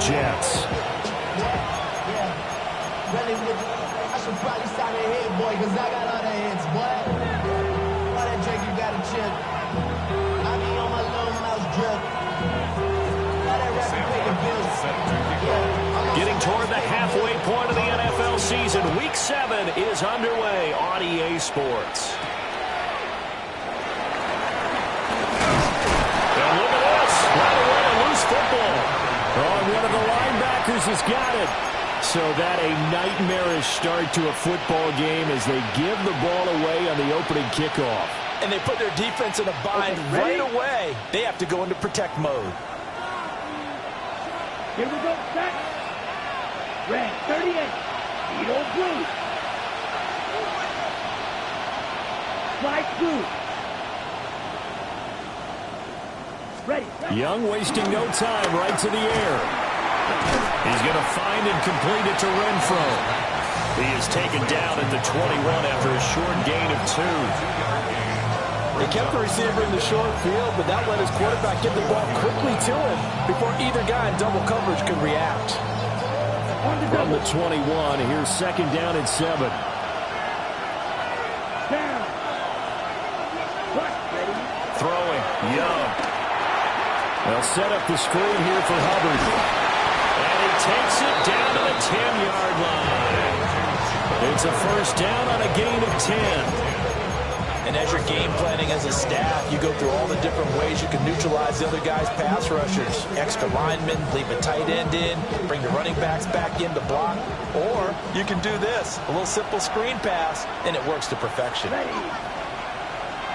Jets. I should probably sign a hit, boy, because I got all the hits, boy. All that drink, you got a chip. I be on my little mouse drip. All that rap, pay the bills. Getting toward the halfway point of the NFL season, Week 7 is underway on EA Sports. And look at this. Right away, a loose football. Oh, one of the linebackers has got it. So that a nightmarish start to a football game as they give the ball away on the opening kickoff. And they put their defense in a bind right away. They have to go into protect mode. Here we go, set. Red 38. Beetle blue. Slide blue. Ready. Young wasting no time, right to the air. He's going to find and complete it to Renfro. He is taken down at the 21 after a short gain of 2. They kept the receiver in the short field, but that let his quarterback get the ball quickly to him before either guy in double coverage could react. From the 21, here's second down and 7. Down. Throwing, Young. They'll set up the screen here for Hubbard. And he takes it down to the 10-yard line. It's a first down on a gain of 10. And as you're game planning as a staff, you go through all the different ways you can neutralize the other guy's pass rushers. Extra linemen, leave a tight end in, bring the running backs back in to block. Or you can do this, a little simple screen pass, and it works to perfection. Ready.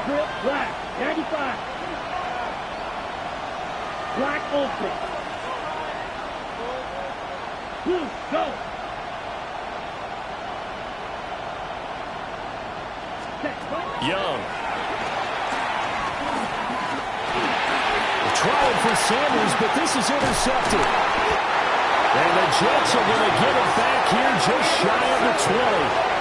Grip black. 95. Black open. Blue, go. Young. Trying for Sanders, but this is intercepted. And the Jets are going to get it back here just shy of the 20.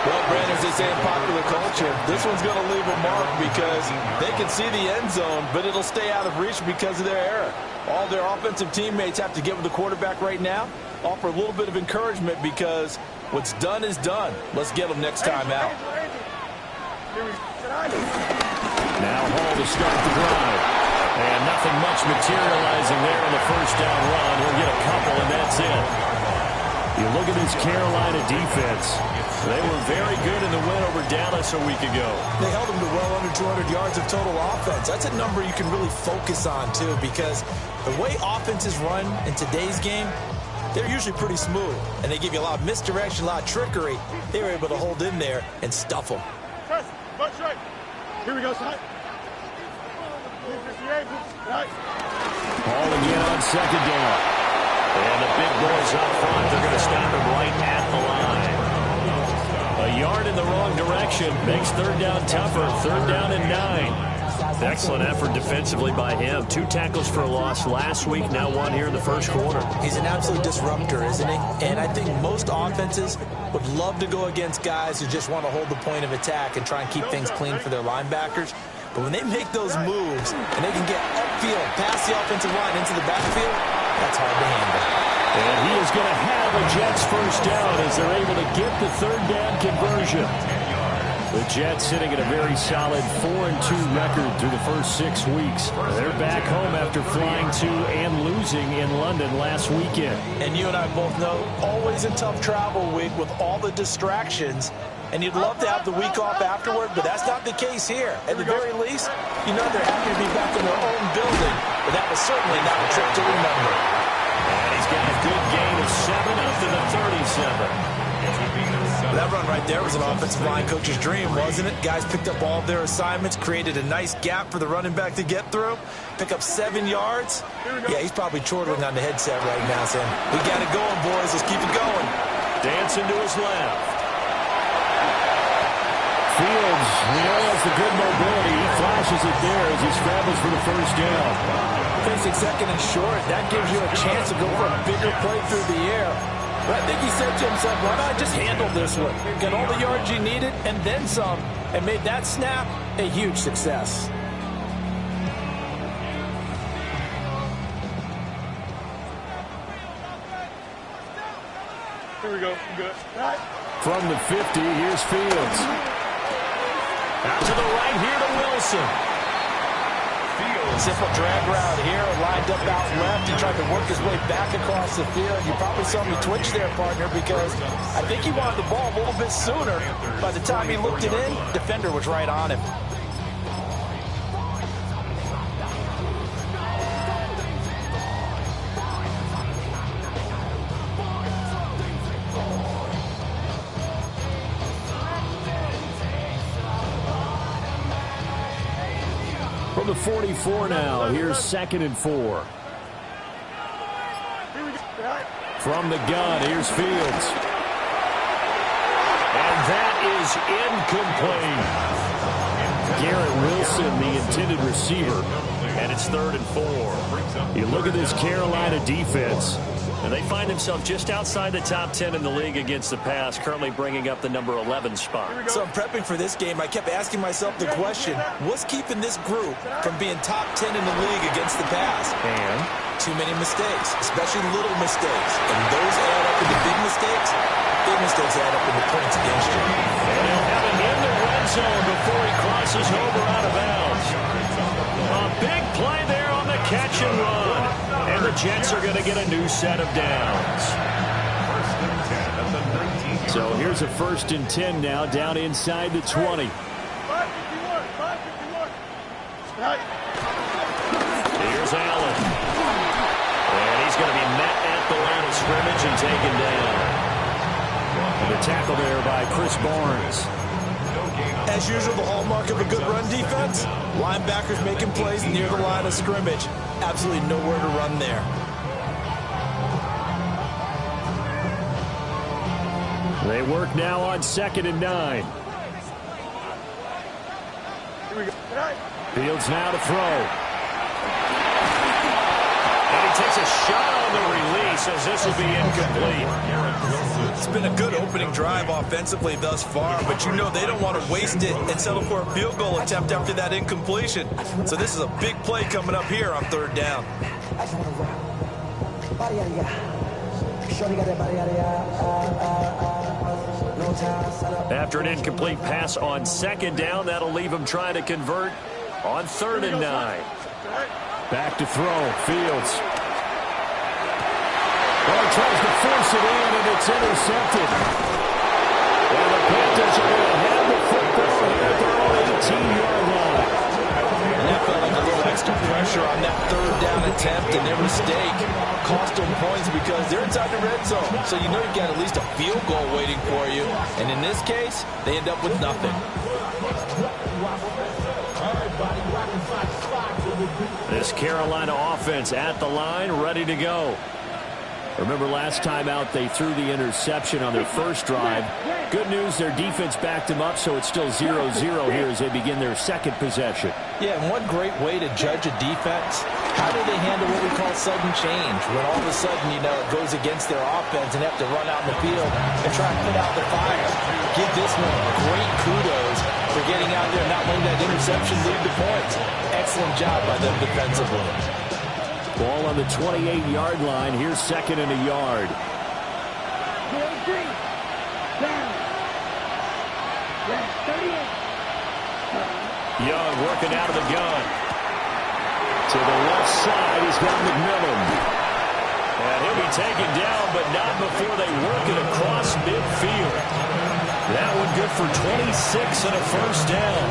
Well, Brandon, as they say in popular culture, this one's going to leave a mark because they can see the end zone, but it'll stay out of reach because of their error. All their offensive teammates have to get with the quarterback right now, offer a little bit of encouragement because what's done is done. Let's get them next time out. Now Hall to start the drive. And nothing much materializing there on the first down run. He'll get a couple, and that's it. You look at this Carolina defense. They were very good in the win over Dallas a week ago. They held them to well under 200 yards of total offense. That's a number you can really focus on, too, because the way offenses run in today's game, they're usually pretty smooth, and they give you a lot of misdirection, a lot of trickery. They were able to hold in there and stuff them. Right. Here we go, son. Ball again on second down. And the big boys up front, they're going to stop him right at the line. A yard in the wrong direction makes third down tougher. Third down and 9. Excellent effort defensively by him. 2 tackles for a loss last week, now 1 here in the first quarter. He's an absolute disruptor, isn't he? And I think most offenses would love to go against guys who just want to hold the point of attack and try and keep things clean for their linebackers. But when they make those moves and they can get upfield, past the offensive line into the backfield, that's hard to handle. And he is going to have a Jets first down as they're able to get the third down conversion. The Jets sitting at a very solid 4-2 record through the first 6 weeks. They're back home after flying to and losing in London last weekend. And you and I both know, always a tough travel week with all the distractions. And you'd love to have the week off afterward, but that's not the case here. At the very least, you know they're happy to be back in their own building. But that was certainly not a trip to remember. And he's got a good gain of 7 up to the 37. That run right there was an offensive line coach's dream, wasn't it? Guys picked up all of their assignments, created a nice gap for the running back to get through, pick up 7 yards. Yeah, he's probably chortling on the headset right now saying, we got it going, boys. Let's keep it going. Dancing to his left. Fields, has the good mobility. He flashes it there as he scrambles for the first down. Facing second and short, that gives you a chance to go for a bigger play through the air. But I think he said to himself, why not just handle this one? Get all the yards you needed and then some, and made that snap a huge success. Here we go. I'm good. From the 50, here's Fields. Out to the right here to Wilson. Simple drag route here, lined up out left. He tried to work his way back across the field. You probably saw me twitch there, partner, because I think he wanted the ball a little bit sooner. By the time he looked it in, defender was right on him. From the 44 now, here's 2nd and 4. From the gun, here's Fields. And that is incomplete. Garrett Wilson, the intended receiver, and it's 3rd and 4. You look at this Carolina defense, and they find themselves just outside the top 10 in the league against the pass, currently bringing up the number 11 spot. So I'm prepping for this game. I kept asking myself the question, what's keeping this group from being top 10 in the league against the pass? And too many mistakes, especially little mistakes. And those add up into big mistakes. Big mistakes add up into points against you. And he'll have him in the red zone before he crosses over out of bounds. A big play there on the catch and run. And the Jets are going to get a new set of downs. So here's a 1st and 10 now, down inside the 20. 551. Here's Allen. And he's going to be met at the line of scrimmage and taken down. The tackle there by Chris Barnes. As usual, the hallmark of a good run defense, linebackers making plays near the line of scrimmage. Absolutely nowhere to run there. They work now on 2nd and 9. Here we go. Fields now to throw. And he takes a shot on the release as this will be incomplete. It's been a good opening drive offensively thus far, but you know they don't want to waste it and settle for a field goal attempt after that incompletion. So this is a big play coming up here on 3rd down. After an incomplete pass on 2nd down, that'll leave him trying to convert on 3rd and 9. Back to throw, Fields. Well, he tries to force it in, and it's intercepted. And the Panthers are going to have the football here at their own 18-yard line. And that felt like a little extra pressure on that 3rd down attempt, and their mistake cost them points because they're inside the red zone. So you know you've got at least a field goal waiting for you. And in this case, they end up with nothing. This Carolina offense at the line, ready to go. Remember last time out they threw the interception on their first drive. Good news, their defense backed them up, so it's still 0-0 here as they begin their 2nd possession. Yeah, and one great way to judge a defense, how do they handle what we call sudden change? When all of a sudden, you know, it goes against their offense and have to run out in the field and try to put out the fire. Give this one great kudos for getting out there and not letting that interception lead to points. Excellent job by them defensively. Ball on the 28-yard line. Here's 2nd and a yard. Young working out of the gun. To the left side, he's got McMillan. And he'll be taken down, but not before they work it across midfield. That one good for 26 and a 1st down.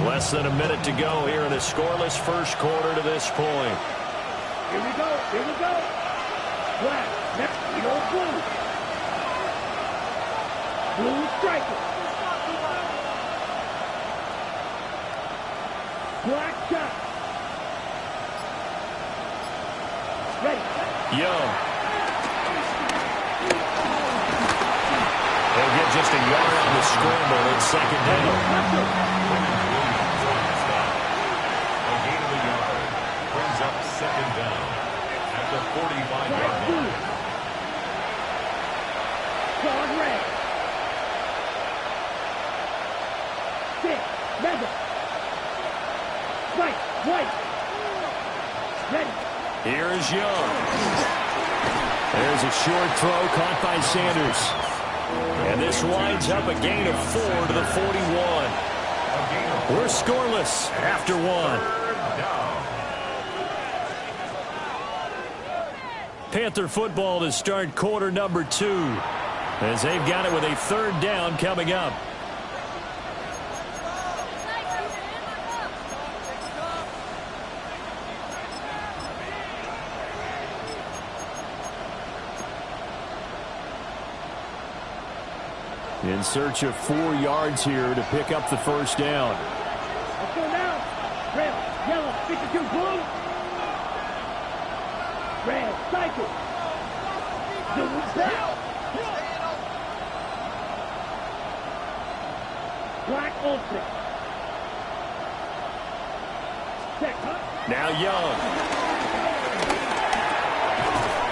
Less than a minute to go here in a scoreless first quarter to this point. Here we go. Here we go. Black. Next. We go blue. Blue striker. Black shot. Ready. Young. They'll get just a yard on the scramble at 2nd down. Brings up 2nd down at the 45-yard line. Guard red. 6, level. Right, white. Ready. Here is Young. There's a short throw caught by Sanders. And this winds up a gain of 4 to the 41. We're scoreless after 1. Panther football to start quarter number 2, as they've got it with a 3rd down coming up. In search of 4 yards here to pick up the 1st down. Let's go now. Red, yellow, 52 blue. Red, cycle. Blue, down. Black, ultra. Check, huh? Now Young.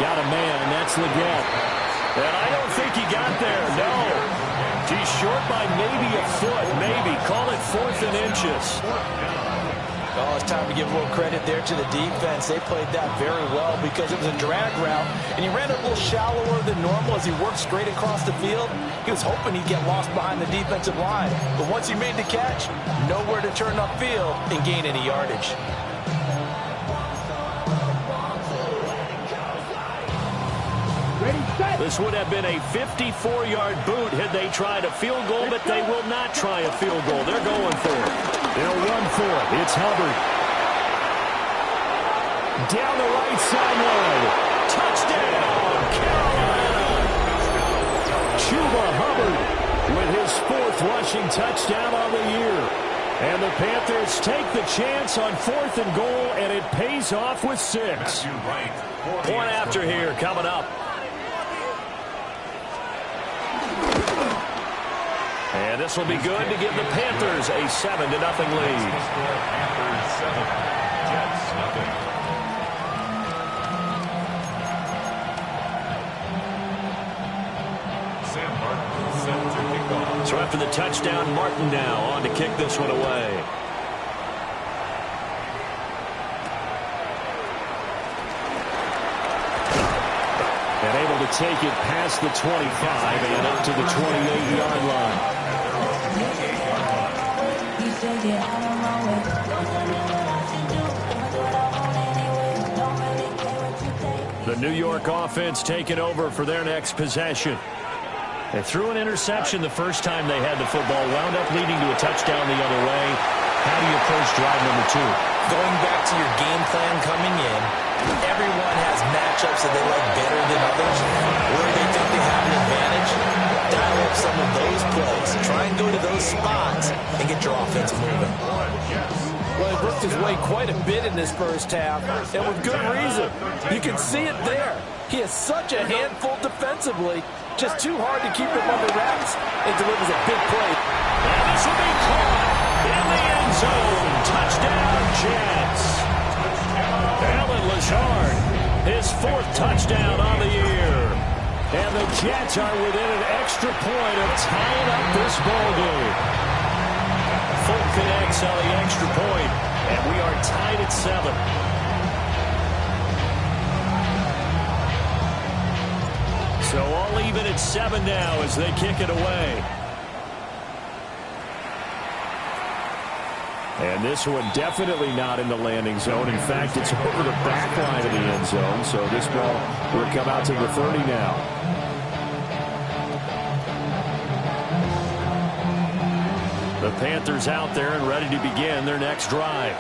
Got a man, and that's Leggett. And I don't think he got there, no. He's short by maybe a foot, maybe. Call it 4th and inches. Oh, it's time to give a little credit there to the defense. They played that very well because it was a drag route, and he ran a little shallower than normal as he worked straight across the field. He was hoping he'd get lost behind the defensive line, but once he made the catch, nowhere to turn upfield and gain any yardage. This would have been a 54-yard boot had they tried a field goal, but they will not try a field goal. They're going for it. They'll run for it. It's Hubbard. Down the right sideline. Touchdown, Carolina. Chuba Hubbard with his 4th rushing touchdown on the year. And the Panthers take the chance on 4th and goal, and it pays off with 6. Point after here coming up. And this will be good to give the Panthers a 7-0 lead. So after the touchdown, Martin now on to kick this one away. And able to take it past the 25 and up to the 28-yard line. The New York offense taking over for their next possession. They threw an interception the first time they had the football, wound up leading to a touchdown the other way. How do you approach drive number 2? Going back to your game plan coming in, everyone has matchups that they like better than others. Where they think they have an advantage, dial up some of those plays. Try and go to those spots and get your offense moving. Well, he worked his way quite a bit in this first half, and with good reason. You can see it there. He is such a handful defensively. Just too hard to keep him under wraps. It delivers a big play. And this will be caught in the end zone. Touchdown, Jets. Alan Lazard, his 4th touchdown on the year. And the Jets are within an extra point of tying up this ball game. Full connects on the extra point, and we are tied at 7. So all even at 7 now as they kick it away. And this one definitely not in the landing zone. In fact, it's over the back line of the end zone. So this ball will come out to the 30 now. The Panthers out there and ready to begin their next drive.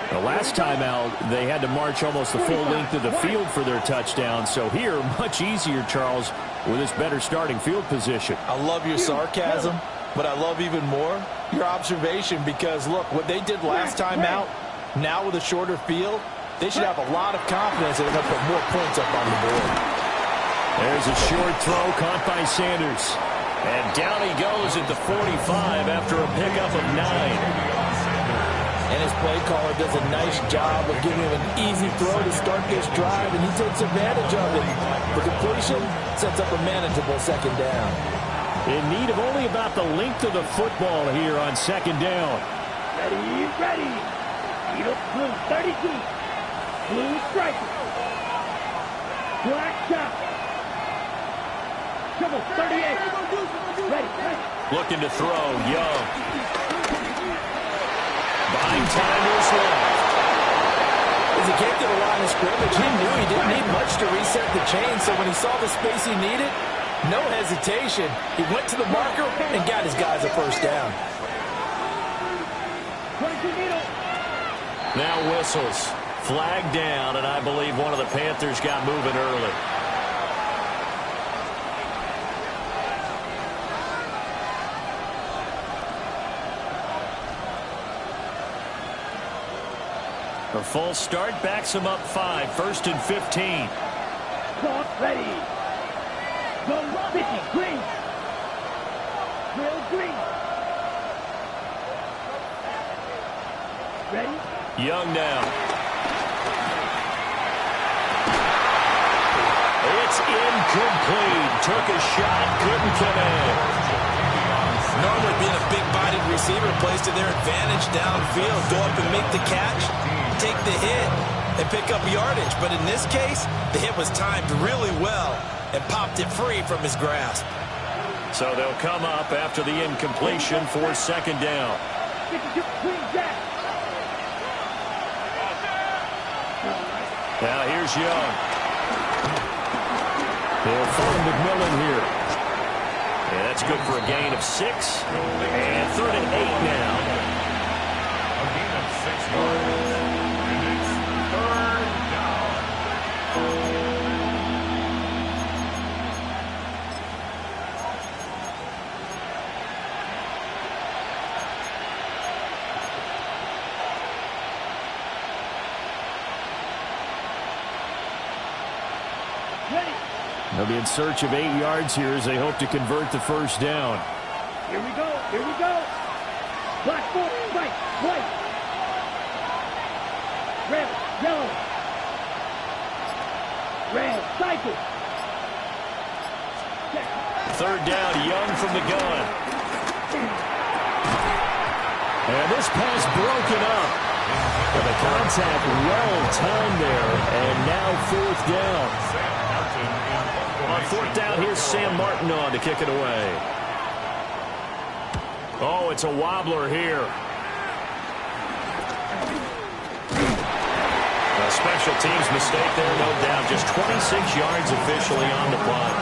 The last time out, they had to march almost the full length of the field for their touchdown. So here, much easier, Charles, with this better starting field position. I love your sarcasm, but I love even more your observation because, look, what they did last time out, now with a shorter field, they should have a lot of confidence that they're going to put more points up on the board. There's a short throw caught by Sanders. And down he goes at the 45 after a pickup of 9. And this play caller does a nice job of giving him an easy throw to start this drive, and he takes advantage of it. The completion sets up a manageable second down. In need of only about the length of the football here on second down. Ready, ready. Blue 32. Blue striker. Black shot. Trouble 38. Ready, ready. Looking to throw, Young. Buying time is left. As he came to the line of scrimmage, he knew he didn't need much to reset the chain, so when he saw the space he needed, no hesitation. He went to the marker and got his guys a first down. Now whistles. Flag down, and I believe one of the Panthers got moving early. A false start backs him up 5, 1st and 15. Clock ready. Go 50, green. Drill green. Ready? Young now. It's incomplete. Took a shot, couldn't connect. Normally being a big-bodied receiver plays to their advantage downfield. Go up and make the catch, take the hit, and pick up yardage. But in this case, the hit was timed really well and popped it free from his grasp. So they'll come up after the incompletion for second down. Now here's Young. They'll find McMillan here. Yeah, that's good for a gain of 6. And 3rd and 8 now. A gain of 6 yards. And it's 3rd down. They'll be in search of 8 yards here as they hope to convert the first down. Here we go, here we go. Black, white, white. Red, yellow. Red, cycle. 3rd down, Young from the gun. And this pass broken up. But the contact well timed there. And now 4th down. On 4th down, here's Sam Martin on to kick it away. Oh, it's a wobbler here. A special teams mistake there, no doubt. Just 26 yards officially on the punt.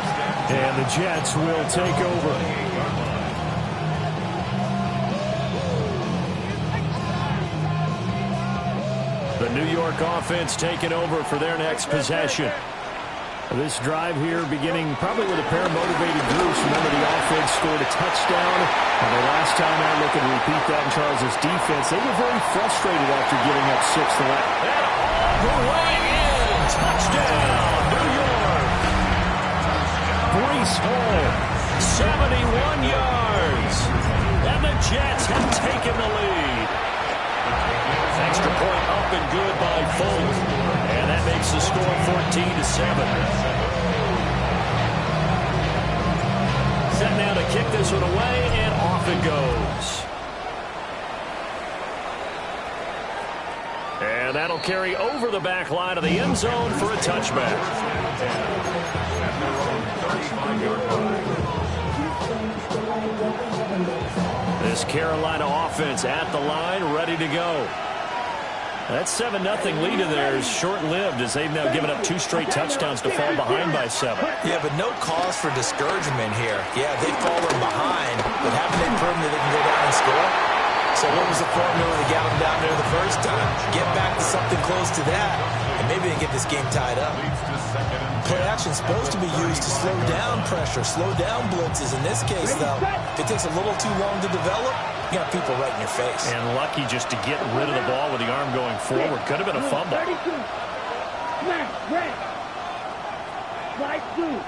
And the Jets will take over. The New York offense taking over for their next possession. This drive here beginning probably with a pair of motivated groups. Remember, the offense scored a touchdown. And the last time out, looking to repeat that in Charles' defense, they were very frustrated after giving up 6 to that. And all the way in. Touchdown, New York. Breece Hall, 71 yards. And the Jets have taken the lead. Extra point up and good by Folk. And that makes the score 14-7. Set now to kick this one away, and off it goes. And that'll carry over the back line of the end zone for a touchback. This Carolina offense at the line, ready to go. That 7-0 lead of theirs short-lived as they've now given up 2 straight touchdowns to fall behind by 7. Yeah, but no cause for discouragement here. Yeah, they've fallen behind, but haven't they proven that they can go down and score? So what was the formula that got them down there the first time? Get back to something close to that, and maybe they get this game tied up. Play action is supposed to be used to slow down pressure, slow down blitzes. In this case, though, if it takes a little too long to develop, you got people right in your face. And lucky just to get rid of the ball with the arm going forward. Could have been a fumble. 32. Smash, red. Slide through.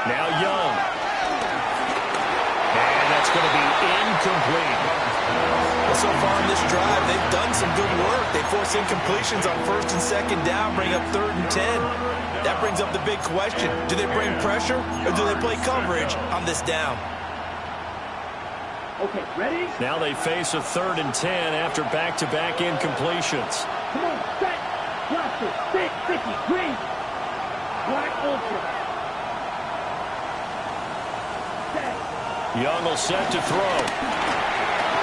Now Young. And that's going to be incomplete. so far in this drive, they've done some good work. They force incompletions on 1st and 2nd down, bring up 3rd and 10. That brings up the big question. Do they bring pressure or do they play coverage on this down? Okay, ready? Now they face a 3rd and 10 after back-to-back incompletions. Come on, set. Blaster, 650, green. Black ultra. Set. Young will set to throw.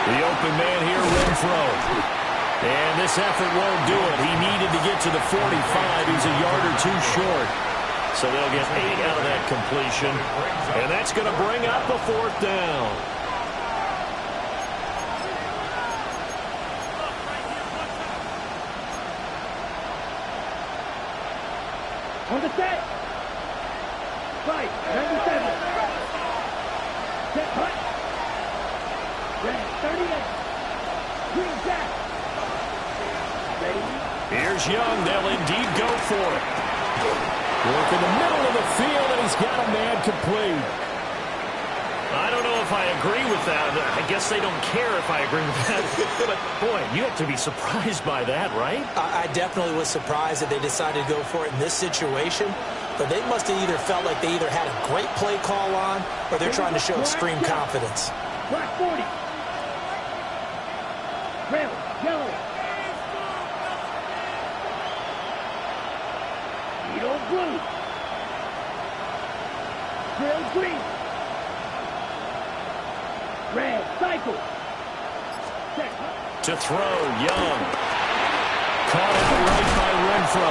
The open man here, Renfro. And this effort won't do it. He needed to get to the 45. He's a yard or two short. So they'll get 8 out of that completion. And that's going to bring up the 4th down. On the set. Right, 97. Set, cut. Red, 38. Green jack. Ready? Here's Young. They'll indeed go for it. Work in the middle of the field, and he's got a man complete. I don't know if I agree with that. I guess they don't care if I agree with that. But, boy, you have to be surprised by that, right? I definitely was surprised that they decided to go for it in this situation. But they must have either felt like they either had a great play call on or they're trying to show extreme confidence. Black 40. Red, yellow. Edo blue. Trail green. Red, cycle. Set. To throw, Young. Caught at the right by Renfro.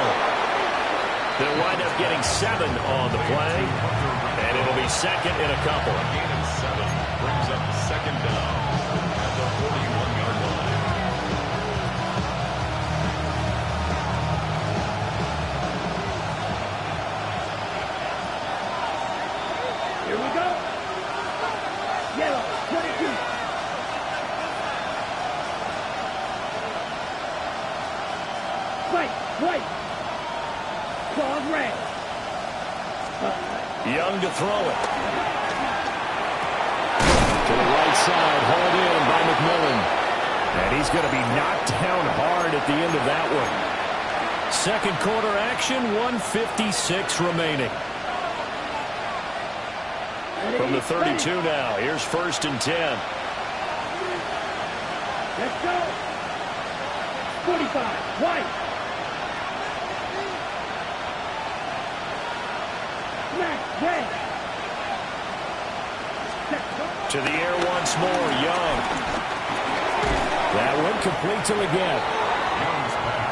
They'll wind up getting 7 on the play, and it'll be 2nd and a couple. Gain of 7 brings up 2nd down at the 41-yard line. Here we go. Yellow, 22. White, white. Claws red. Young to throw it. To the right side, hauled in by McMillan. And he's going to be knocked down hard at the end of that one. 2nd quarter action, 1:56 remaining. From the 32 now, here's 1st and 10. Let's go. 45, white. Red. To the air once more, Young. That one completes him again.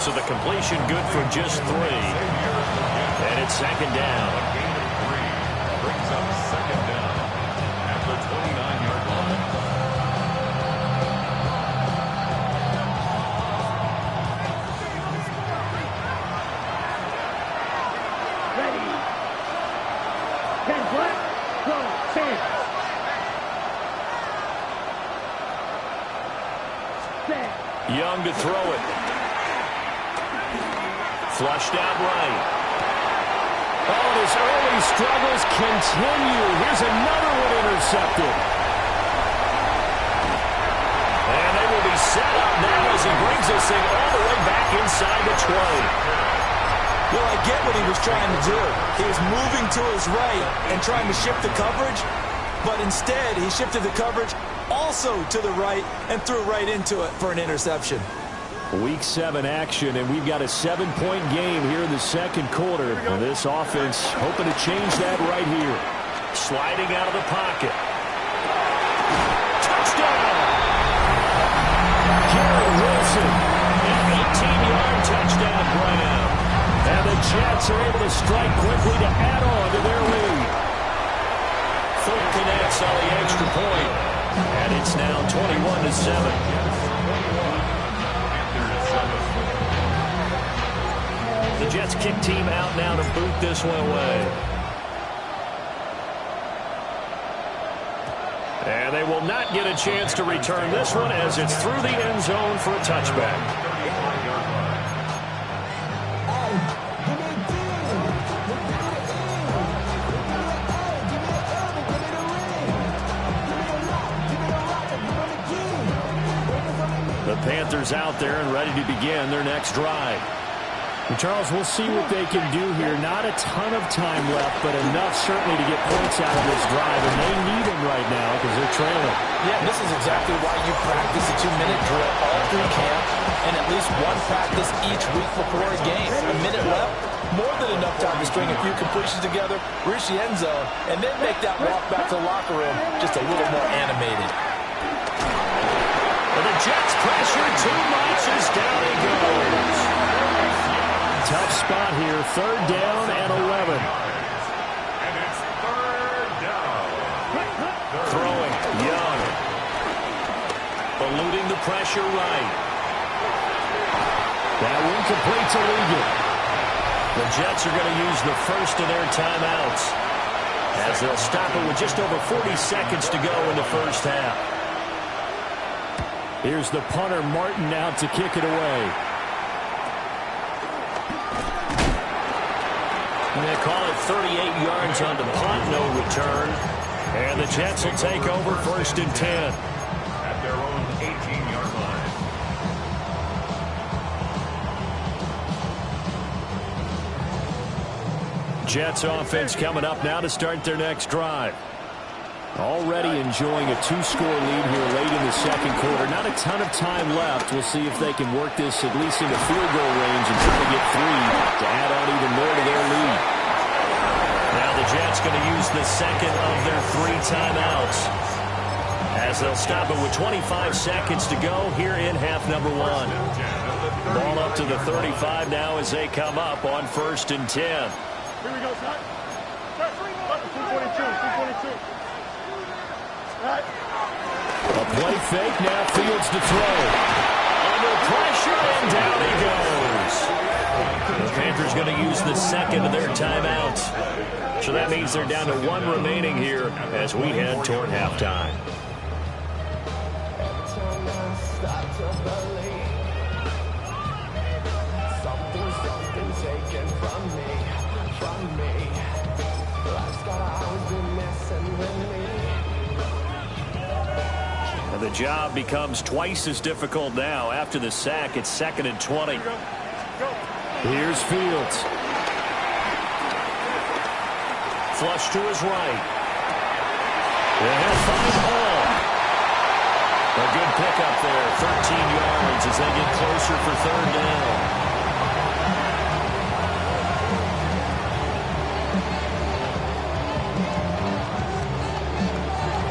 So the completion good for just 3. And it's 2nd down. A gain of 3 brings up 2nd down at the 29-yard line. Ready. 10 black, 12, 10. Set. Young to throw it. Flushed out right. Oh, his early struggles continue. Here's another one intercepted. And they will be set up now as he brings this thing all the way back inside the 20. Well, I get what he was trying to do. He was moving to his right and trying to shift the coverage, but instead he shifted the coverage also to the right and threw right into it for an interception. Week 7 action, and we've got a 7-point game here in the 2nd quarter. And this offense hoping to change that right here. Sliding out of the pocket. Touchdown! Garrett Wilson, an 18-yard touchdown grab. And the Jets are able to strike quickly to add on to their lead. Fulton connects on the extra point. And it's now 21-7. The Jets kick team out now to boot this one away. And they will not get a chance to return this one as it's through the end zone for a touchback. Panthers out there and ready to begin their next drive. And Charles, we'll see what they can do here. Not a ton of time left, but enough certainly to get points out of this drive, and they need them right now because they're trailing. Yeah, and this is exactly why you practice a 2-minute drill all through camp and at least one practice each week before a game. A minute left, more than enough time to string a few completions together, reach the end zone, and then make that walk back to the locker room just a little more animated. And the Jets pressure too much as down he goes. Tough spot here, 3rd down and 11. And it's 3rd down. Throwing, Young. Eluding the pressure right. That one complete to Ligon. The Jets are going to use the first of their timeouts as they'll stop it with just over 40 seconds to go in the first half. Here's the punter, Martin, out to kick it away. And they call it 38 yards on the punt, no return. And the Jets will take over 1st and 10. At their own 18-yard line. Jets offense coming up now to start their next drive. Already enjoying a 2-score lead here late in the second quarter. Not a ton of time left. We'll see if they can work this at least into field goal range and try to get 3 to add on even more to their lead. Now the Jets going to use the second of their 3 timeouts as they'll stop it with 25 seconds to go here in half number 1. Ball up to the 35 now as they come up on 1st and 10. Here we go, son. 242, 242. A play fake, now Fields to throw. Under pressure, and down he goes. The Panthers going to use the second of their timeouts. So that means they're down to 1 remaining here as we head toward halftime. Something taken from me. Life's gotta always be messing with me. And the job becomes twice as difficult now. After the sack, it's 2nd and 20. Here's Fields. Flush to his right. And he'll find Hall. A good pickup there. 13 yards as they get closer for 3rd down.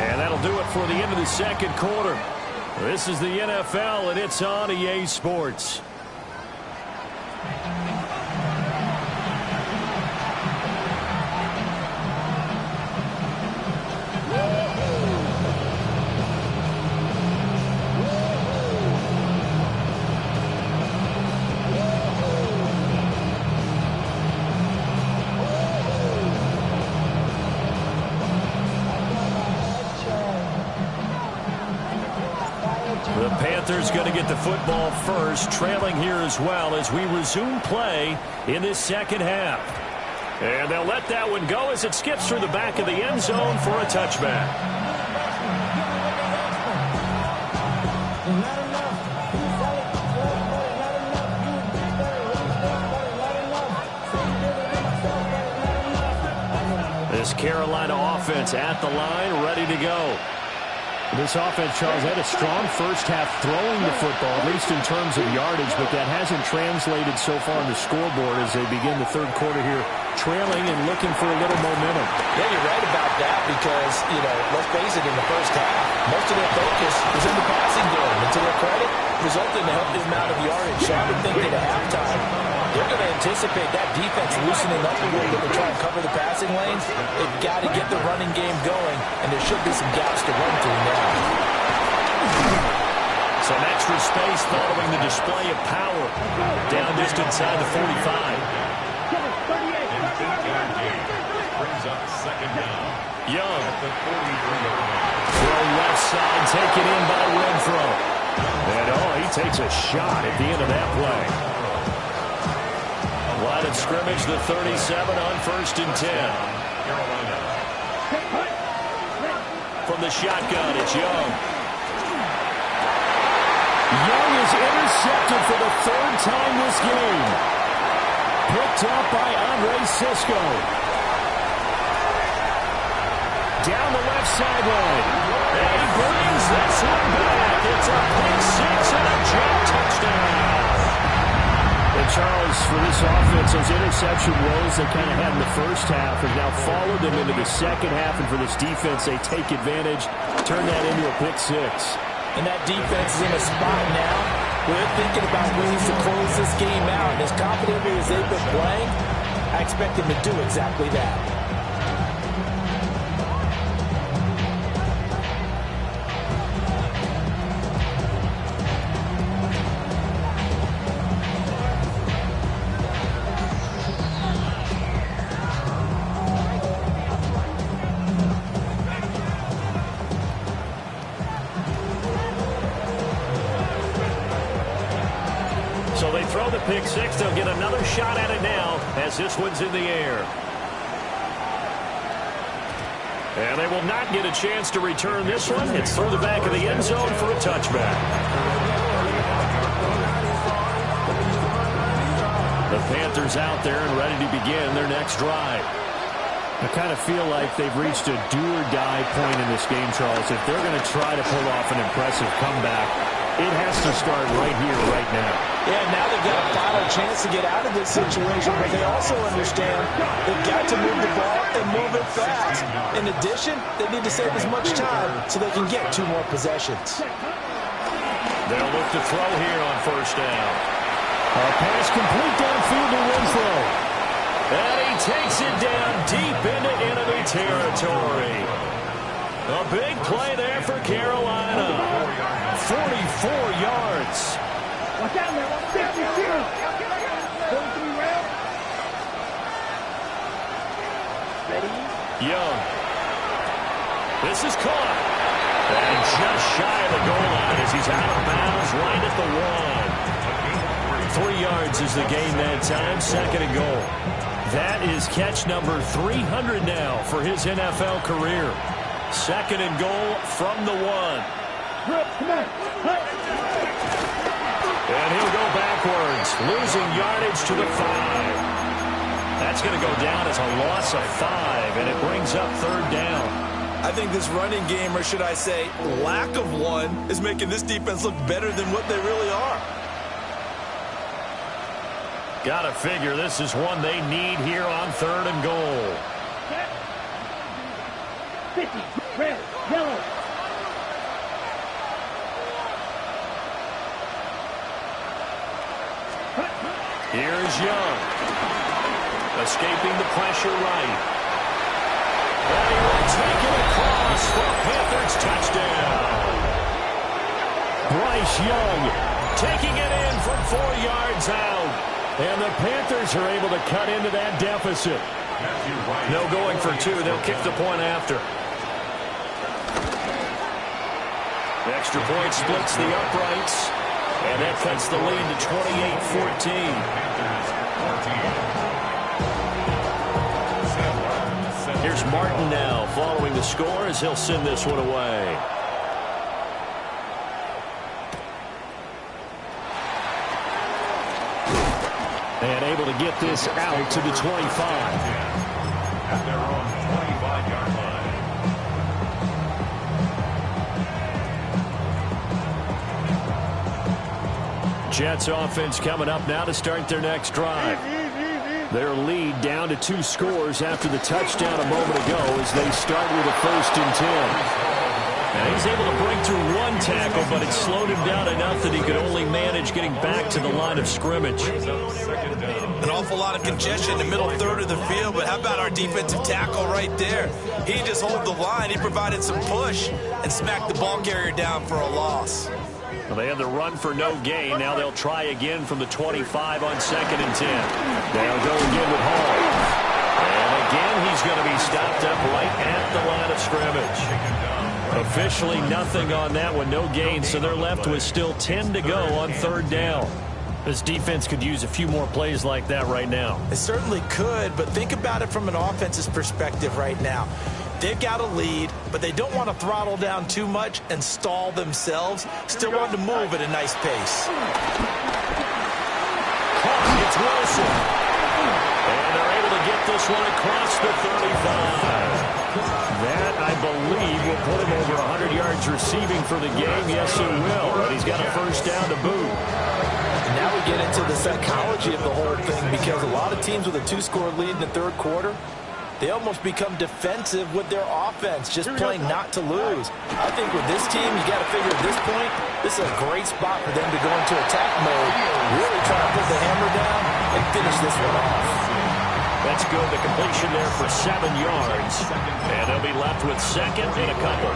And that'll do it for the end of the second quarter. This is the NFL, and it's on EA Sports. The Panthers going to get the football first, trailing here as well as we resume play in this second half. And they'll let that one go as it skips through the back of the end zone for a touchback. This Carolina offense at the line, ready to go. This offense, Charles, had a strong first half throwing the football, at least in terms of yardage, but that hasn't translated so far on the scoreboard as they begin the third quarter here, trailing and looking for a little momentum. Yeah, you're right about that because, let's face it, in the first half, most of their focus was in the passing game. And to their credit, resulted in a healthy amount of yardage. So I would think that at halftime, they're going to anticipate that defense loosening up a little bit to try and cover the passing lanes. They've got to get the running game going, and there should be some gaps to run through now. Some extra space following the display of power down just inside the 45. Brings up 2nd down. Young. At the 43-yard line. Throw left side, taken in by Renfro. And he takes a shot at the end of that play. Line of scrimmage, the 37 on 1st and 10. Carolina. From the shotgun, it's Young. Young is intercepted for the third time this game. Picked up by Andre Cisco. Down the left sideline. And he brings this one back. It's a pick six and a jump touchdown. And Charles, for this offense, those interception woes they kind of had in the first half have now followed them into the second half. And for this defense, they take advantage, turn that into a pick six. And that defense is in a spot now where they're thinking about ways to close this game out. And as confidently as they've been playing, I expect them to do exactly that. So they throw the pick six. They'll get another shot at it now as this one's in the air. And they will not get a chance to return this one. It's through the back of the end zone for a touchback. The Panthers out there and ready to begin their next drive. I kind of feel like they've reached a do-or-die point in this game, Charles. If they're going to try to pull off an impressive comeback, it has to start right here, right now. Yeah, now they've got a final chance to get out of this situation, but they also understand they've got to move the ball and move it fast. In addition, they need to save as much time so they can get 2 more possessions. They'll look to throw here on first down. A pass complete downfield to Renfro. And he takes it down deep into enemy territory. A big play there for Carolina. 44 yards. Watch out there. 52. 43 rounds. Ready? Young. This is caught. And just shy of the goal line as he's out of bounds right at the 1. 3 yards is the gain that time. Second and goal. That is catch number 300 now for his NFL career. Second and goal from the 1. And he'll go backwards, losing yardage to the 5. That's going to go down as a loss of 5, and it brings up third down. I think this running game, or should I say lack of one, is making this defense look better than what they really are. Got to figure this is one they need here on third and goal. 50, red, yellow. Here's Young. Escaping the pressure right. And he will take it across for a Panthers touchdown. Bryce Young taking it in from 4 yards out. And the Panthers are able to cut into that deficit. No going for 2. They'll kick the point after. The extra point splits the uprights. And that cuts the lead to 28-14. Here's Martin now following the score as he'll send this one away. And able to get this out to the 25. At their own 25-yard line. Jets offense coming up now to start their next drive. Their lead down to 2 scores after the touchdown a moment ago as they start with a 1st and 10. And he's able to break through 1 tackle, but it slowed him down enough that he could only manage getting back to the line of scrimmage. An awful lot of congestion in the middle third of the field, but how about our defensive tackle right there? He didn't just hold the line, he provided some push and smacked the ball carrier down for a loss. Well, they had the run for no gain. Now they'll try again from the 25 on 2nd and 10. They'll go again with Hall. And again, he's going to be stopped up right at the line of scrimmage. Officially nothing on that one, no gain, so they're left with still 10 to go on 3rd down. This defense could use a few more plays like that right now. It certainly could, but think about it from an offense's perspective right now. They've got a lead, but they don't want to throttle down too much and stall themselves. Still want to move at a nice pace. It's Wilson. And they're able to get this one across the 35. That, I believe, will put him over 100 yards receiving for the game. Yes, it will. And he's got a first down to boot. And now we get into the psychology of the whole thing, because a lot of teams with a 2-score lead in the third quarter, they almost become defensive with their offense, just playing not to lose. I think with this team, you got to figure at this point, this is a great spot for them to go into attack mode, really try to put the hammer down and finish this one off. That's good. The completion there for 7 yards. And they'll be left with second and a couple.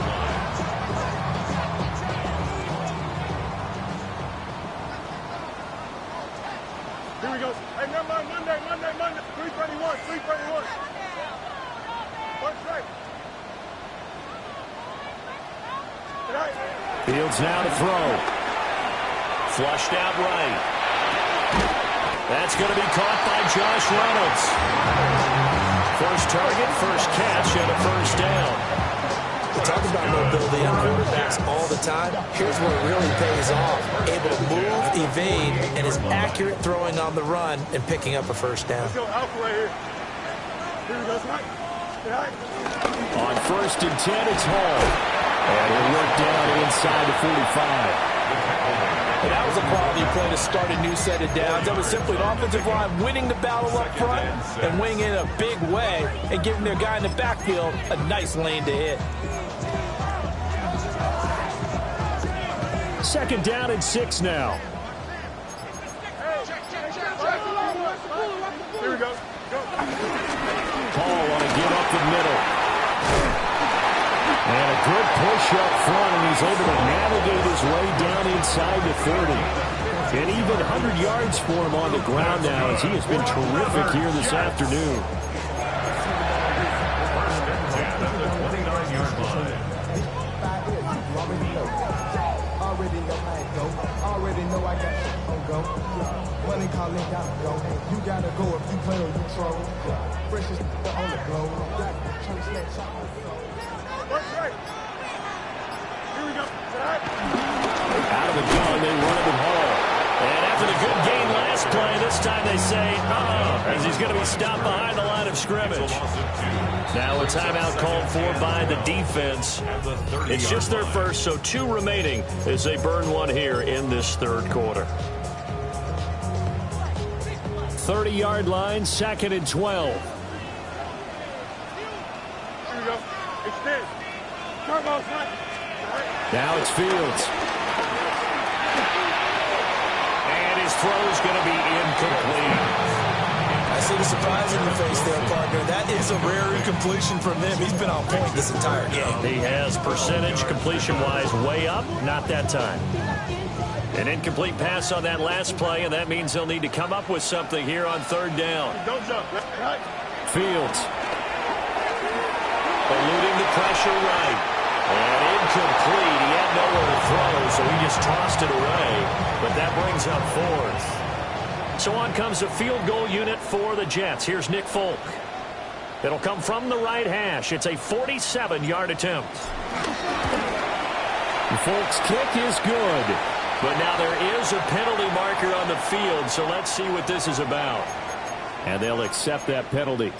Here we go. Hey, Monday. 321. What's right? Fields now to throw. Flushed out right. That's going to be caught by Josh Reynolds. First target, first catch, and a first down. We talk about mobility on quarterbacks all the time. Here's where it really pays off. Able to move, evade, and is accurate throwing on the run and picking up a first down. Let's go Alpha right here. Here we go. On first and 10, it's Hall. And he'll work down inside the 45. And that was a quality play to start a new set of downs. That was simply an offensive line winning the battle up front and winning in a big way and giving their guy in the backfield a nice lane to hit. Second down and 6 now. Here we go. Paul want to get up the middle. And a good push up front, and he's able to navigate his way down inside the 30. And even 100 yards for him on the ground now, as he has been terrific here this afternoon. Already know I got go. Money calling got go. You gotta go if you play or you troll. Freshest on the globe. Here we go. Out of the gun, they run it with Hall. And after the good game last play, this time they say, as he's going to be stopped behind the line of scrimmage. Now a timeout called for by the defense. It's just their first, so 2 remaining as they burn one here in this third quarter. 30-yard line, second and 12. Here we go. Extend. Turbo, Now it's Fields. And his throw's going to be incomplete. I see the surprise in your face there, partner. That is a rare incompletion from him. He's been on point this entire game. He has percentage completion-wise way up, not that time. An incomplete pass on that last play, and that means they'll need to come up with something here on third down. Don't jump. Right. Fields. Eluding the pressure right. And incomplete. He had nowhere to throw, so he just tossed it away. But that brings up fourth. So on comes a field goal unit for the Jets. Here's Nick Folk. It'll come from the right hash. It's a 47-yard attempt. Folk's kick is good. But now there is a penalty marker on the field, so let's see what this is about. And they'll accept that penalty.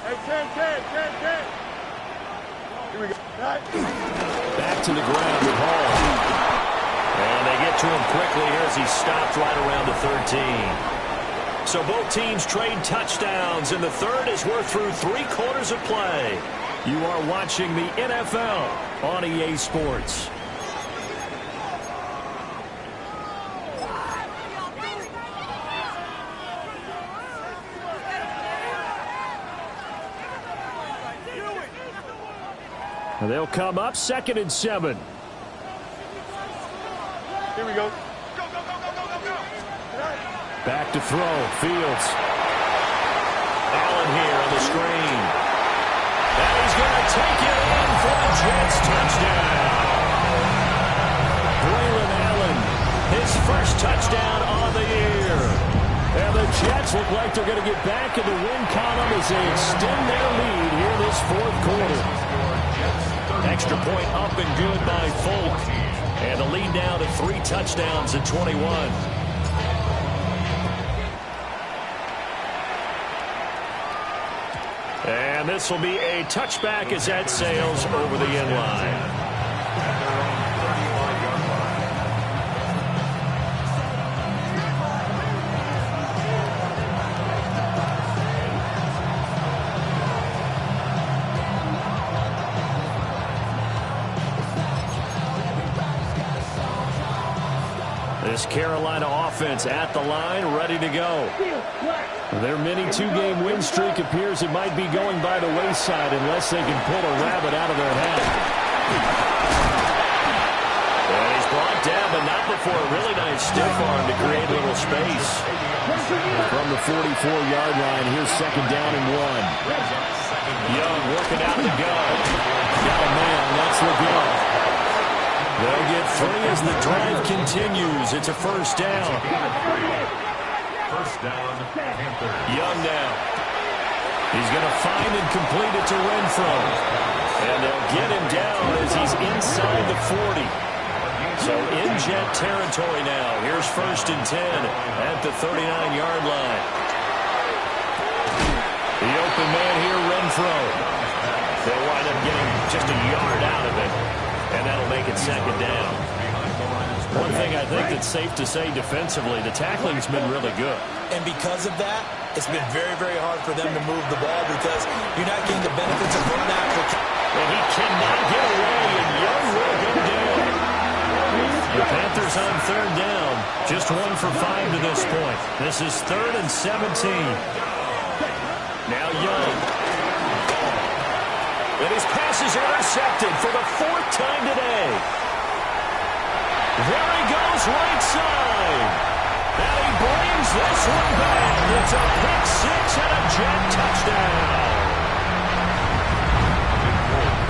Hey, 10. Here we go. Back to the ground with Hall. And they get to him quickly here as he stopped right around the 13. So both teams trade touchdowns, and the third as we're through 3 quarters of play. You are watching the NFL on EA Sports. And they'll come up second and 7. Here we go. Go. Back to throw. Fields. Allen here on the screen. And he's going to take it in for the Jets touchdown. Braylon Allen, his first touchdown on the year. Jets look like they're going to get back in the win column as they extend their lead here this fourth quarter. Extra point up and good by Folk. And the lead now to 3 touchdowns at 21. And this will be a touchback as that sails over the end line. This Carolina offense at the line, ready to go. Their mini 2-game win streak appears it might be going by the wayside unless they can pull a rabbit out of their hat. And he's brought down, but not before a really nice stiff arm to create a little space. From the 44-yard line, here's second down and 1. Young working out the go. Got a man, that's the go. They'll get 3 as the drive continues. It's a first down. First down, Panthers. Young now. He's going to find and complete it to Renfro. And they'll get him down as he's inside the 40. So in Jet territory now. Here's first and 10 at the 39-yard line. The open man here, Renfro. They'll wind up getting just a yard out of it. And that'll make it second down. One thing I think that's safe to say defensively, the tackling's been really good. And because of that, it's been very, very hard for them to move the ball because you're not getting the benefits of run application. And he cannot get away, and Young will go down. The Panthers on third down. Just 1 for 5 to this point. This is 3rd and 17. Now Young. And his pass is intercepted for the 4th time today. There he goes right side. And he brings this one back. It's a pick 6 and a Jet touchdown.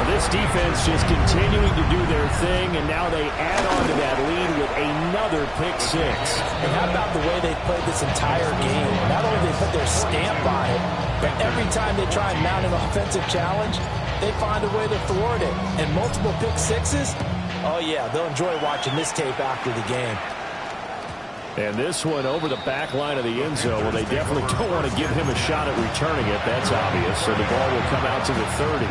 This defense just continuing to do their thing, and now they add on to that lead with another pick 6. And how about the way they played this entire game? Not only they put their stamp on it, but every time they try and mount an offensive challenge, they find a way to thwart it. And multiple pick 6s, oh yeah, they'll enjoy watching this tape after the game. And this one over the back line of the end zone. Well, they definitely don't want to give him a shot at returning it. That's obvious. So the ball will come out to the 30.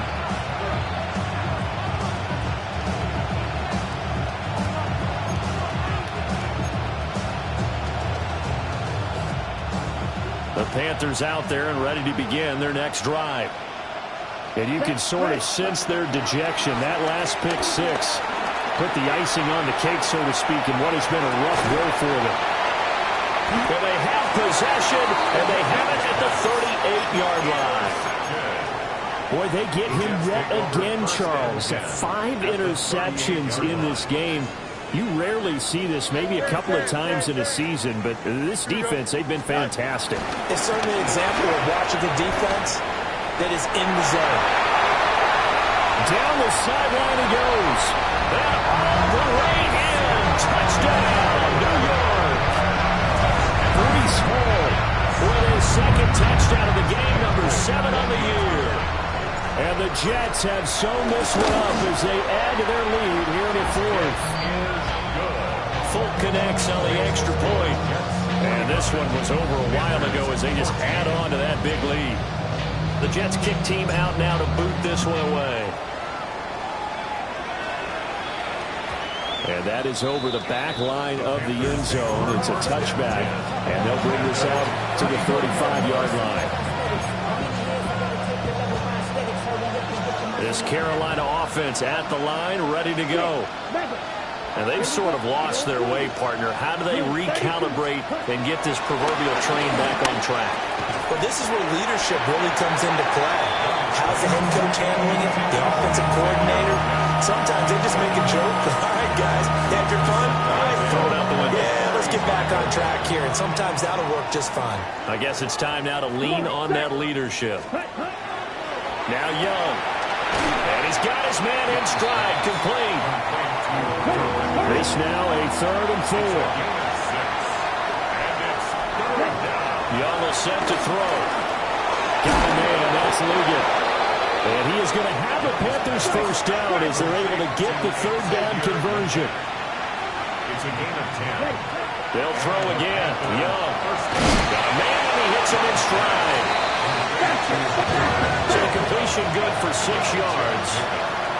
The Panthers out there and ready to begin their next drive. And you can sort of sense their dejection. That last pick 6 put the icing on the cake, so to speak, in what has been a rough road for them. But they have possession, and they have it at the 38-yard line. Boy, they get him yet again, Charles. 5 interceptions in this game. You rarely see this, maybe a couple of times in a season, but this defense, they've been fantastic. It's certainly an example of watching the defense that is in the zone. Down the sideline he goes. And all the way in. Touchdown, New York. Breece Hall with his second touchdown of the game, number 7 on the year. And the Jets have sewn this one up as they add to their lead here in the 4th. Folk connects on the extra point. And this one was over a while ago as they just add on to that big lead. The Jets kick team out now to boot this one away. And that is over the back line of the end zone. It's a touchback. And they'll bring this out to the 35-yard line. This Carolina offense at the line, ready to go. And they've sort of lost their way, partner. How do they recalibrate and get this proverbial train back on track? Well, this is where leadership really comes into play. How's the head coach handling it? The offensive coordinator? Sometimes they just make a joke. All right, guys, had your fun? All right, throw it out the window. Yeah, let's get back on track here. And sometimes that'll work just fine. I guess it's time now to lean on that leadership. Now Young. And he's got his man in stride, complete. This now a 3rd and 4. Young will All set to throw. Got a man. That's Ligon. And he is going to have a Panthers first down as they're able to get the third down conversion. It's a gain of 10. They'll throw again. Young. Got a man, and he hits him in stride. So completion good for 6 yards.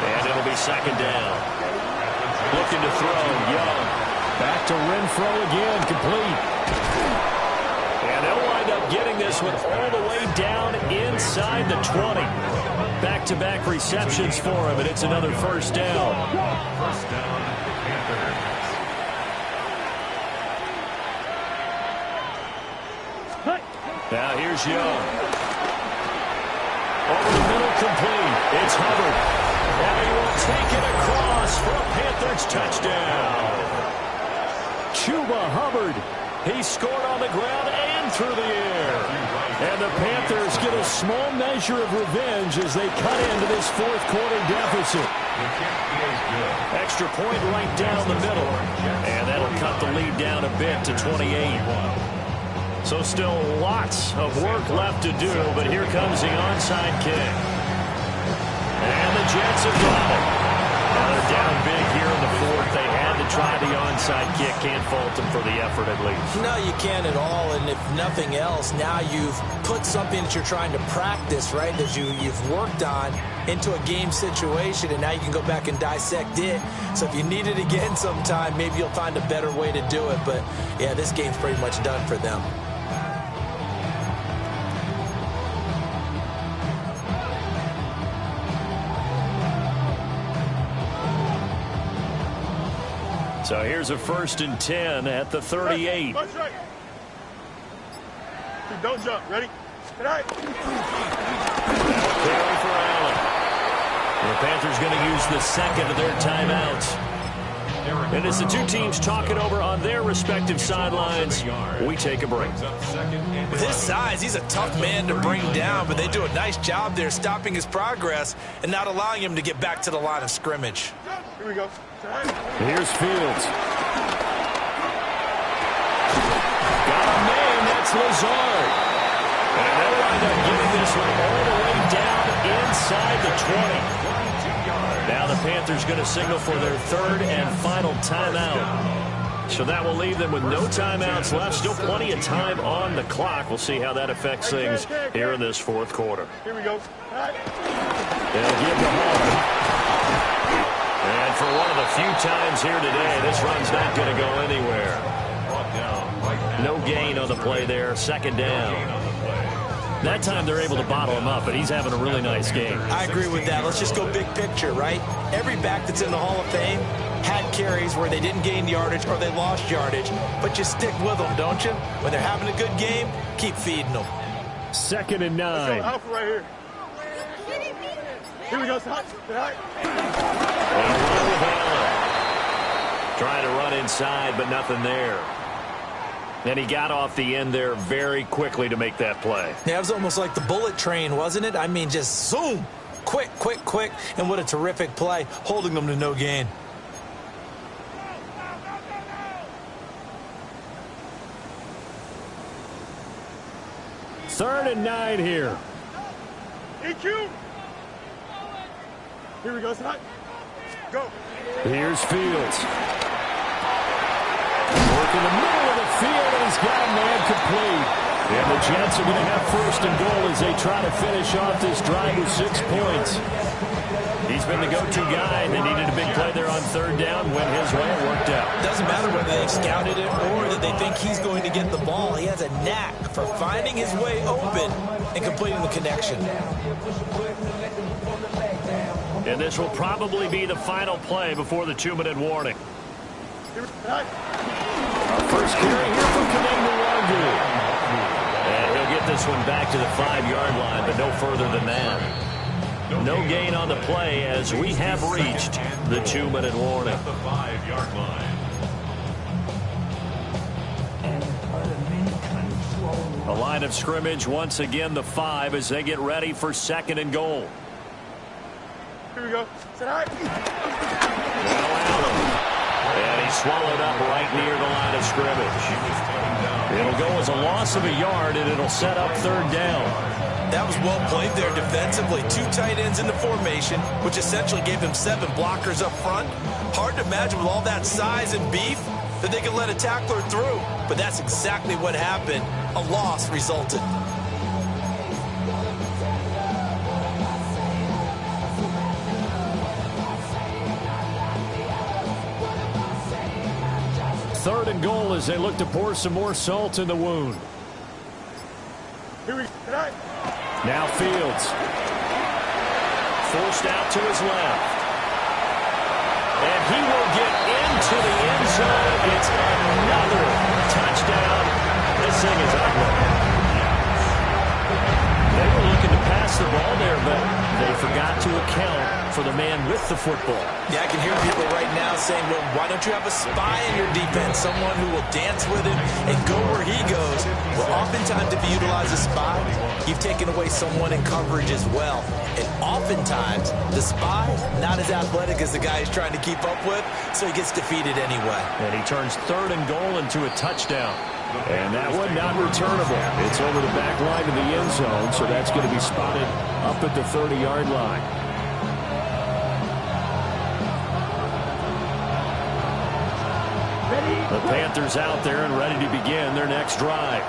And it'll be second down. Looking to throw. Young. Back to Renfro again. Complete. And they'll wind up getting this one all the way down inside the 20. Back-to-back receptions for him, and it's another first down. First down, Panthers. Now here's Young. Over the middle, complete. It's Hubbard. And he will take it across for a Panthers touchdown. Chuba Hubbard. He scored on the ground and through the air. And the Panthers get a small measure of revenge as they cut into this fourth quarter deficit. Extra point right down the middle. And that'll cut the lead down a bit to 28. So still lots of work left to do, but here comes the onside kick. And the Jets have got it. Now they're down big here in the fourth. They had to try the onside kick. Can't fault them for the effort at least. No, you can't at all. And if nothing else, now you've put something that you're trying to practice, right, that you've worked on into a game situation, and now you can go back and dissect it. So if you need it again sometime, maybe you'll find a better way to do it. But, yeah, this game's pretty much done for them. So here's a 1st and 10 at the 38. That's right. Don't jump. Ready? Good night. Carry for Allen. The Panthers going to use the second of their timeouts. And as the two teams talk it over on their respective sidelines, we take a break. With his size, he's a tough man to bring down, but they do a nice job there stopping his progress and not allowing him to get back to the line of scrimmage. Here we go. Here's Fields. Got a man, that's Lazard. And they'll wind up getting this one all the way down inside the 20. Now the Panthers going to signal for their third and final timeout. So that will leave them with no timeouts left. Still plenty of time on the clock. We'll see how that affects things here in this fourth quarter. Here we go. They'll give the ball. And for one of the few times here today, this run's not going to go anywhere. No gain on the play there. Second down. That time they're able to bottle him up, but he's having a really nice game. I agree with that. Let's just go big picture, right? Every back that's in the Hall of Fame had carries where they didn't gain yardage or they lost yardage, but you stick with them, don't you? When they're having a good game, keep feeding them. 2nd and 9. Alpha right here. Here we go. Trying to run inside, but nothing there. And he got off the end there very quickly to make that play. Yeah, it was almost like the bullet train, wasn't it? I mean, just zoom. Quick, quick, quick. And what a terrific play, holding them to no gain. Third and 9 here. EQ. Here we go, son. Go. Here's Fields. Work in the middle of the field, and he's got a man complete. And the Jets are going to have 1st and goal as they try to finish off this drive with 6 points. He's been the go-to guy. They needed a big play there on 3rd down. Went his way. It worked out. Doesn't matter whether they've scouted it or that they think he's going to get the ball. He has a knack for finding his way open and completing the connection. And this will probably be the final play before the 2-minute warning. Our first carry here from Kaneng. And he'll get this one back to the 5-yard line, but no further than that. No gain on the play as we have reached the 2-minute warning. At the 5-yard line. A line of scrimmage once again the 5 as they get ready for 2nd and goal. Here we go. And he's swallowed up right near the line of scrimmage. It'll go as a loss of a yard, and it'll set up third down. That was well played there defensively. 2 tight ends in the formation, which essentially gave them 7 blockers up front. Hard to imagine with all that size and beef that they could let a tackler through. But that's exactly what happened. A loss resulted. Third and goal as they look to pour some more salt in the wound. Here we go. Now Fields. Forced out to his left. And he will get into the end zone. It's another touchdown. This thing is ugly. They were looking to pass the ball there, but they forgot to account for the man with the football. Yeah, I can hear people right now saying, well, why don't you have a spy in your defense, someone who will dance with him and go where he goes? Well, oftentimes if you utilize a spy, you've taken away someone in coverage as well. And oftentimes, the spy, not as athletic as the guy he's trying to keep up with, so he gets defeated anyway. And he turns third and goal into a touchdown. And that one not returnable. It's over the back line of the end zone, so that's going to be spotted up at the 30-yard line. The Panthers out there and ready to begin their next drive.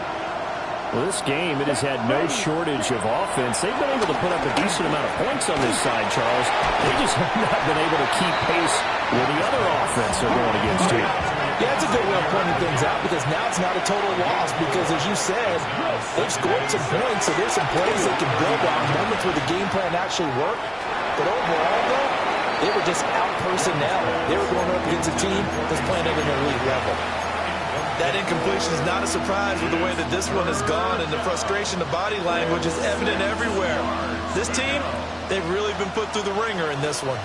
Well, this game, it has had no shortage of offense. They've been able to put up a decent amount of points on this side, Charles. They just have not been able to keep pace with the other offense they're going against here. Yeah, it's a good way of pointing things out because now it's not a total loss because, as you said, they've scored some points, so there's some plays they can build on, moments where the game plan actually worked. But overall, though, they were just out-personnel. They were going up against a team that's playing at an elite level. That incompletion is not a surprise with the way that this one has gone, and the frustration, the body language is evident everywhere. This team, they've really been put through the ringer in this one.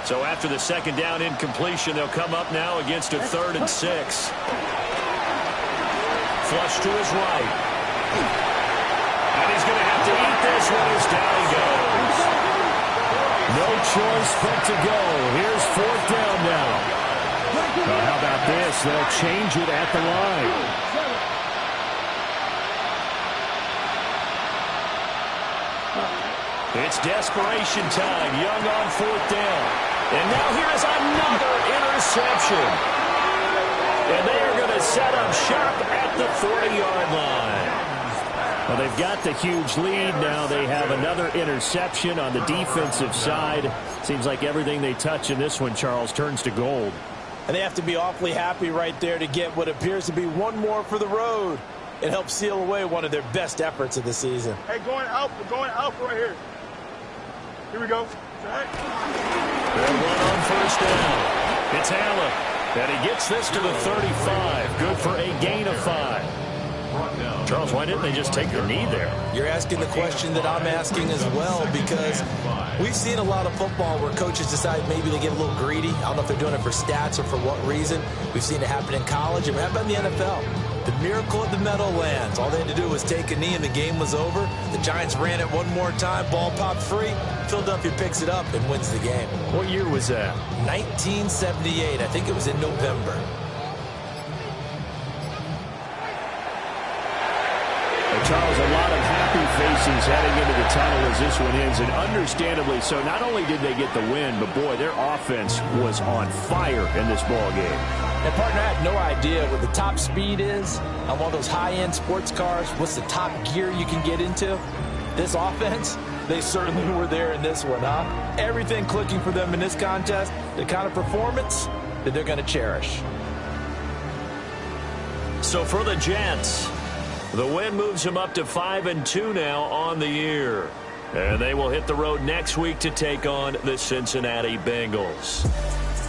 So after the second down incompletion, they'll come up now against a 3rd and 6. Flush to his right. And he's going to have to eat this one as down he goes. No choice but to go. Here's 4th down now. Well, how about this? They'll change it at the line. It's desperation time. Young on 4th down. And now here is another interception. And they are going to set up shop at the 40-yard line. Well, they've got the huge lead. Now they have another interception on the defensive side. Seems like everything they touch in this one, Charles, turns to gold. And they have to be awfully happy right there to get what appears to be one more for the road. It helps seal away one of their best efforts of the season. Hey, going out right here. Here we go. They're one on 1st down. It's Allen. And he gets this to the 35. Good for a gain of 5. Charles, why didn't they just take the knee there? You're asking the question that I'm asking as well, because we've seen a lot of football where coaches decide maybe they get a little greedy. I don't know if they're doing it for stats or for what reason. We've seen it happen in college, and how about in the NFL? The miracle of the Meadowlands. All they had to do was take a knee and the game was over. The Giants ran it one more time. Ball popped free. Philadelphia picks it up and wins the game. What year was that? 1978. I think it was in November. Charles, a lot of happy faces heading into the tunnel as this one ends, and understandably so. Not only did they get the win, but boy, their offense was on fire in this ball game. And partner, I had no idea what the top speed is on one of those high-end sports cars. What's the top gear you can get into? This offense, they certainly were there in this one, huh? Everything clicking for them in this contest, the kind of performance that they're going to cherish. So for the Jets, the win moves them up to 5-2 now on the year. And they will hit the road next week to take on the Cincinnati Bengals.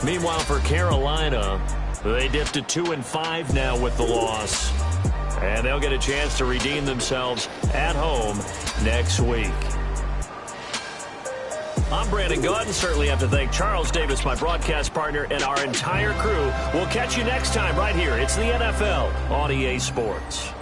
Meanwhile, for Carolina, they dipped to 2-5 now with the loss. And they'll get a chance to redeem themselves at home next week. I'm Brandon Gaudin. Certainly have to thank Charles Davis, my broadcast partner, and our entire crew. We'll catch you next time right here. It's the NFL on EA Sports.